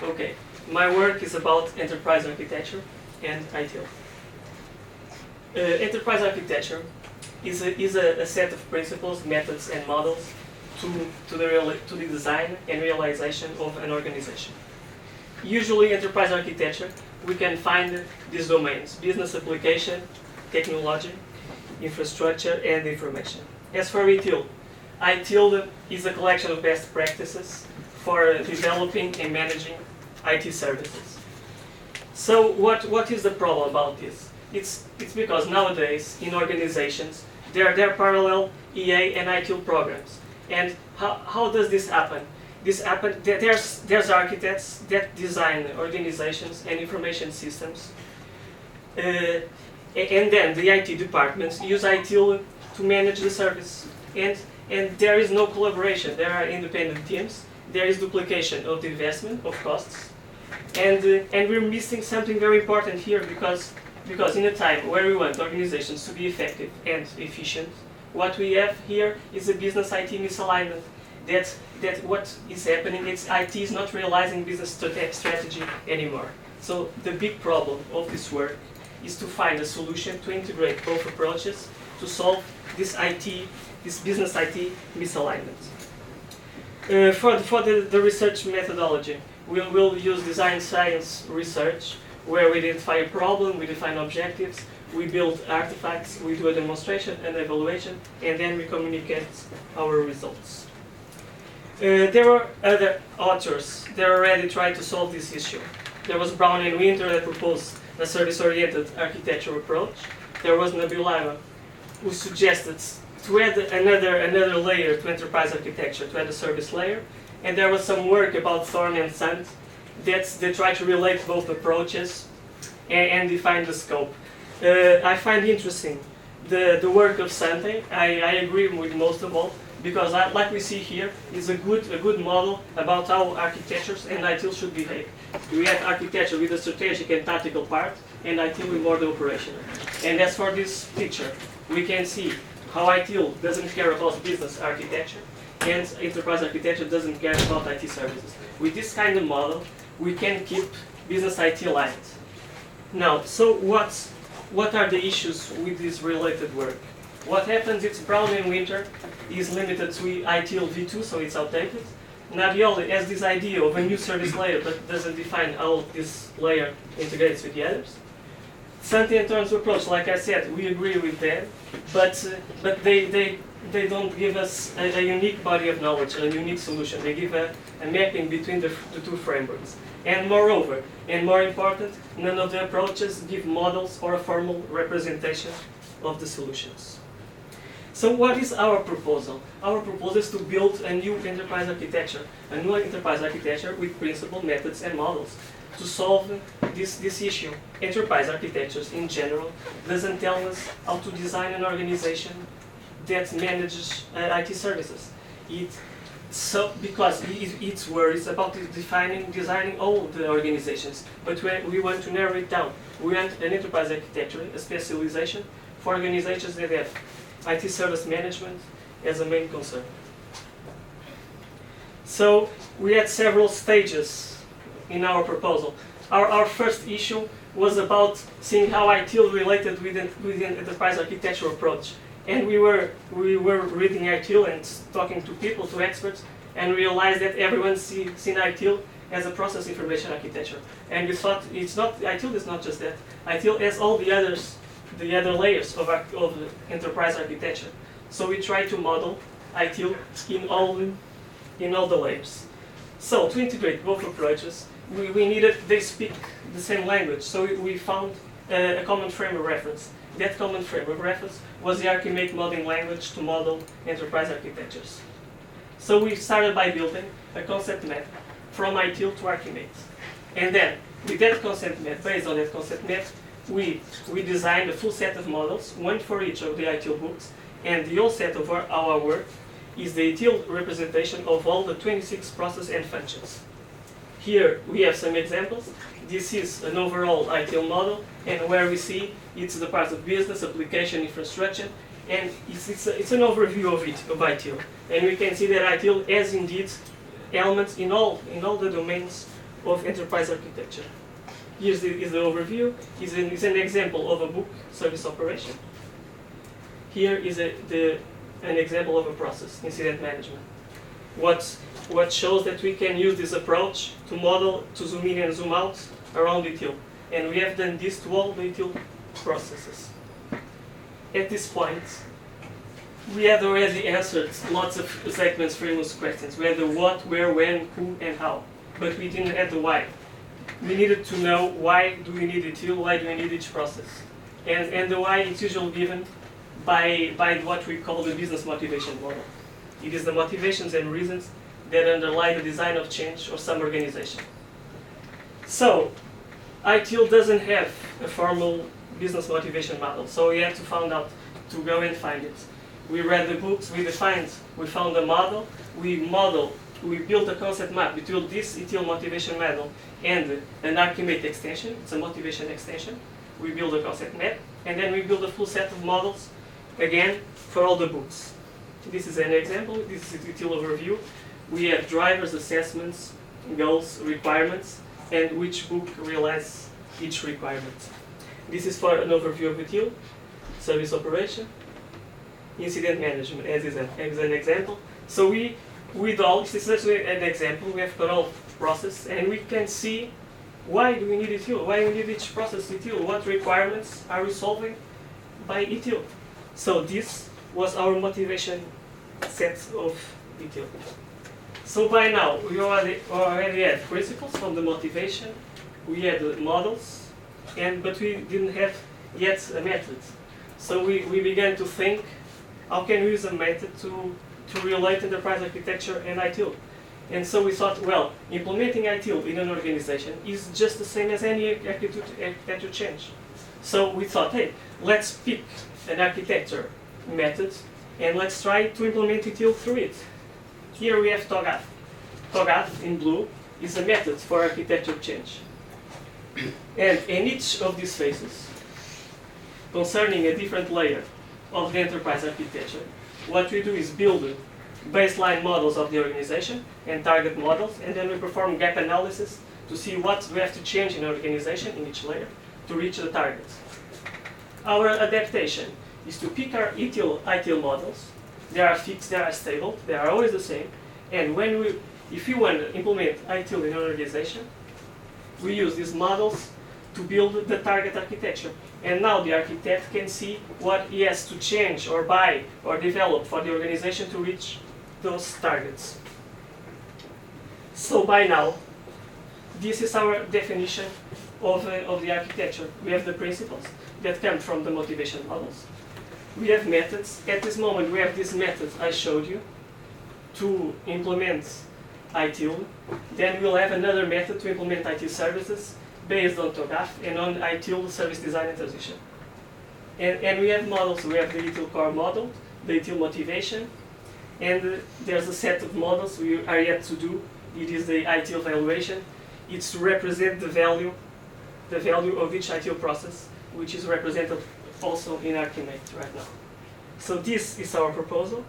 Okay, my work is about enterprise architecture and ITIL. Enterprise architecture is a set of principles, methods, and models to the design and realization of an organization. Usually, enterprise architecture, we can find these domains: business application, technology, infrastructure, and information. As for ITIL, ITIL is a collection of best practices for developing and managing IT services. So what is the problem about this? It's because nowadays in organizations there are parallel EA and ITIL programs. And how does this happen? There's architects that design organizations and information systems, and then the IT departments use ITIL to manage the service. And there is no collaboration. There are independent teams. There is duplication of the investment, of costs. And we're missing something very important here because in a time where we want organizations to be effective and efficient, what we have here is a business IT misalignment. That what is happening is IT is not realizing business strategy anymore. So the big problem of this work is to find a solution to integrate both approaches to solve this business IT misalignment. For the research methodology, we'll use design science research, where we identify a problem, we define objectives, we build artifacts, we do a demonstration and evaluation, and then we communicate our results. There were other authors that already tried to solve this issue. There was Brown and Winter that proposed a service-oriented architecture approach. There was Nabilava, who suggested to add another layer to enterprise architecture, to add a service layer. And there was some work about Thorne and Sant that they try to relate both approaches and define the scope. I find interesting the work of Sante. I agree with most of all, because like we see here, is a good model about how architectures and ITIL should behave. We have architecture with the strategic and tactical part, and ITIL with more the operational. And as for this picture, we can see how ITIL doesn't care about business architecture, and enterprise architecture doesn't care about IT services. With this kind of model, we can keep business IT aligned. Now, so what are the issues with this related work? What happens is Brown and Winter is limited to ITIL v2, so it's outdated. Navioli has this idea of a new service layer, but doesn't define how this layer integrates with the others. Santi and Thorne's approach, like I said, we agree with them, but they don't give us a unique body of knowledge, a unique solution. They give a mapping between the two frameworks. And moreover, and more important, none of the approaches give models or a formal representation of the solutions. So what is our proposal? Our proposal is to build a new enterprise architecture with principles, methods, and models to solve this issue. Enterprise architectures in general doesn't tell us how to design an organization that manages IT services. Because its work is about designing all the organizations, but we want to narrow it down. We want an enterprise architecture, a specialization for organizations that have IT service management as a main concern. So we had several stages in our proposal. Our first issue was about seeing how ITIL related with the enterprise architecture approach. And we were reading ITIL and talking to people, to experts, and realized that everyone seen ITIL as a process information architecture. And we thought ITIL is not just that. ITIL has all the other layers of enterprise architecture. So we tried to model ITIL in all the layers. So to integrate both approaches, they speak the same language. So we found a common frame of reference. That common frame of reference was the Archimate modeling language to model enterprise architectures. So we started by building a concept map from ITIL to Archimate. And then, with that concept map, based on that concept map, we designed a full set of models, one for each of the ITIL books, and the whole set of our work is the ITIL representation of all the 26 processes and functions. Here we have some examples. This is an overall ITIL model, and where we see it's the part of business, application, infrastructure, and it's an overview of ITIL. And we can see that ITIL has indeed elements in all the domains of enterprise architecture. Here's the overview. Is an example of a book service operation. Here is an example of a process, incident management. What shows that we can use this approach to model, to zoom in and zoom out around ETL. And we have done this to all the ETL processes. At this point, we had already answered lots of segments framework questions. We had the what, where, when, who, and how. But we didn't have the why. We needed to know why do we need ETL, why do we need each process. And the why is usually given by what we call the business motivation model. It is the motivations and reasons that underlie the design of change or some organization. So, ITIL doesn't have a formal business motivation model, so we had to find out, to go and find it. We read the books, we found a model, we built a concept map between this ETL motivation model and an Archimate extension. It's a motivation extension. We build a concept map, and then we build a full set of models, again, for all the books. This is an example, this is the ETL overview. We have drivers, assessments, goals, requirements, and which book realizes each requirement. This is for an overview of ETL, service operation, incident management as an example. So this is actually an example. We have got all process, and we can see why do we need ETL, why we need each process ETL, what requirements are we solving by ETL. So this was our motivation set of ETL. So by now, we already had principles from the motivation, we had models, but we didn't have yet a method. So we began to think, how can we use a method to relate enterprise architecture and ITIL? And so we thought, well, implementing ITIL in an organization is just the same as any architecture change. So we thought, hey, let's pick an architecture method and let's try to implement ITIL through it. Here we have TOGAF. TOGAF in blue is a method for architecture change. And in each of these phases, concerning a different layer of the enterprise architecture, what we do is build baseline models of the organization and target models, and then we perform gap analysis to see what we have to change in the organization in each layer to reach the targets. Our adaptation is to pick our ITIL models. They are fixed, they are stable, they are always the same, and if we want to implement ITIL in an organization, we use these models to build the target architecture. And now the architect can see what he has to change or buy or develop for the organization to reach those targets. So by now, this is our definition of the architecture. We have the principles that come from the motivation models. We have methods. At this moment, we have these methods I showed you to implement ITIL. Then we'll have another method to implement IT services based on TOGAF and on ITIL service design and transition. And we have models. We have the ITIL core model, the ITIL motivation, and there's a set of models we are yet to do. It is the ITIL evaluation. It's to represent the value of each ITIL process, which is represented also in Archimate right now. So this is our proposal.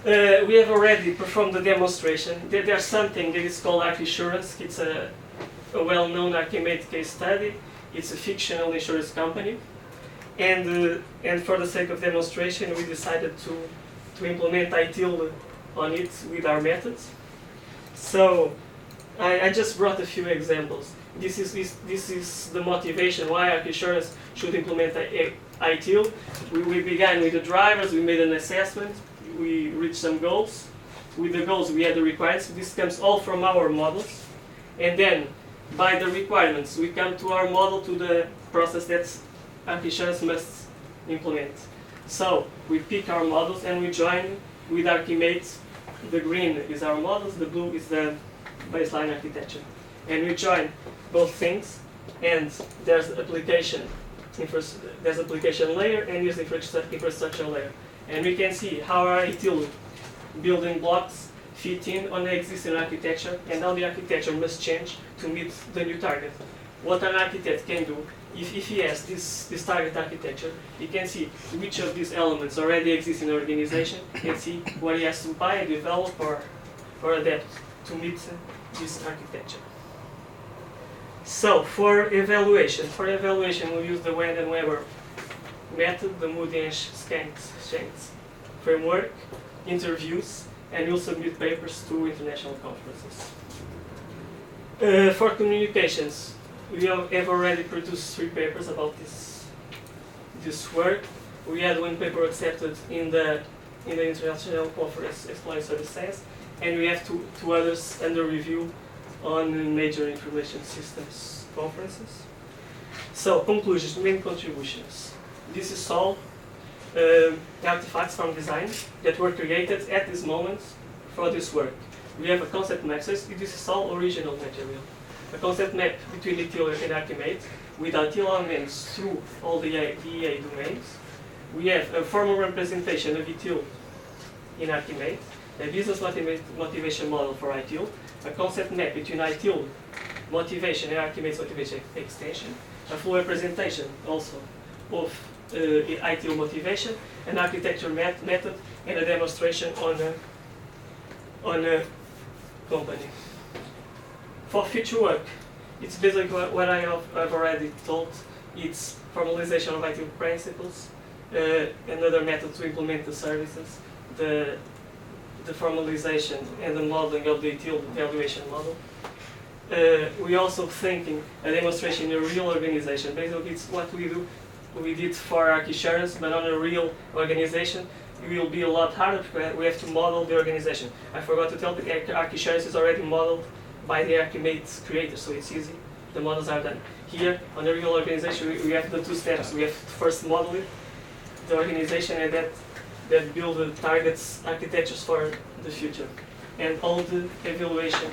We have already performed the demonstration. There's something that is called Archissurance. It's a well-known Archimate case study. It's a fictional insurance company. And for the sake of demonstration, we decided to implement ITIL on it with our methods. So I just brought a few examples. This is the motivation why Archissurance should implement ITIL. We began with the drivers, we made an assessment, we reached some goals. With the goals we had the requirements. This comes all from our models. And then by the requirements we come to our model, to the process that Archissurance must implement. So we pick our models and we join with Archimate. The green is our models, the blue is the baseline architecture. And we join both things, and there's application layer and there's infrastructure layer. And we can see how our ITIL building blocks fit in on the existing architecture and how the architecture must change to meet the new target. What an architect can do, if he has this target architecture, he can see which of these elements already exist in the organization and see what he has to buy, develop, or adapt to meet this architecture. So for evaluation we use the Wend and Weber method, the Moody and Shanks framework, interviews, and we'll submit papers to international conferences. For communications, we have already produced 3 papers about this work. We had 1 paper accepted in the International Conference Exploring Service Test, and we have two others under review on major information systems conferences. So, conclusions, main contributions. This is all artifacts from design that were created at this moment for this work. We have a concept map, so this is all original material. A concept map between ETIL and Archimate, with ETIL elements through all the EA domains. We have a formal representation of ETIL in Archimate, a business motivation model for ETIL, a concept map between ETIL motivation and Archimate's motivation extension, a full representation also of ETIL motivation, an architecture method, and a demonstration on a company. For future work, it's basically what I have already told. It's formalization of ETIL principles, another method to implement the services, the formalization and the modeling of the ETIL evaluation model. We also thinking a demonstration in a real organization. Basically, it's what we did for ArchInsurance, but on a real organization, it will be a lot harder because we have to model the organization. I forgot to tell you that ArchInsurance is already modeled by the Archimate creator, so it's easy. The models are done. Here, on a real organization, we have the 2 steps. We have to first model it, the organization, and that build the targets, architectures for the future, and all the evaluation.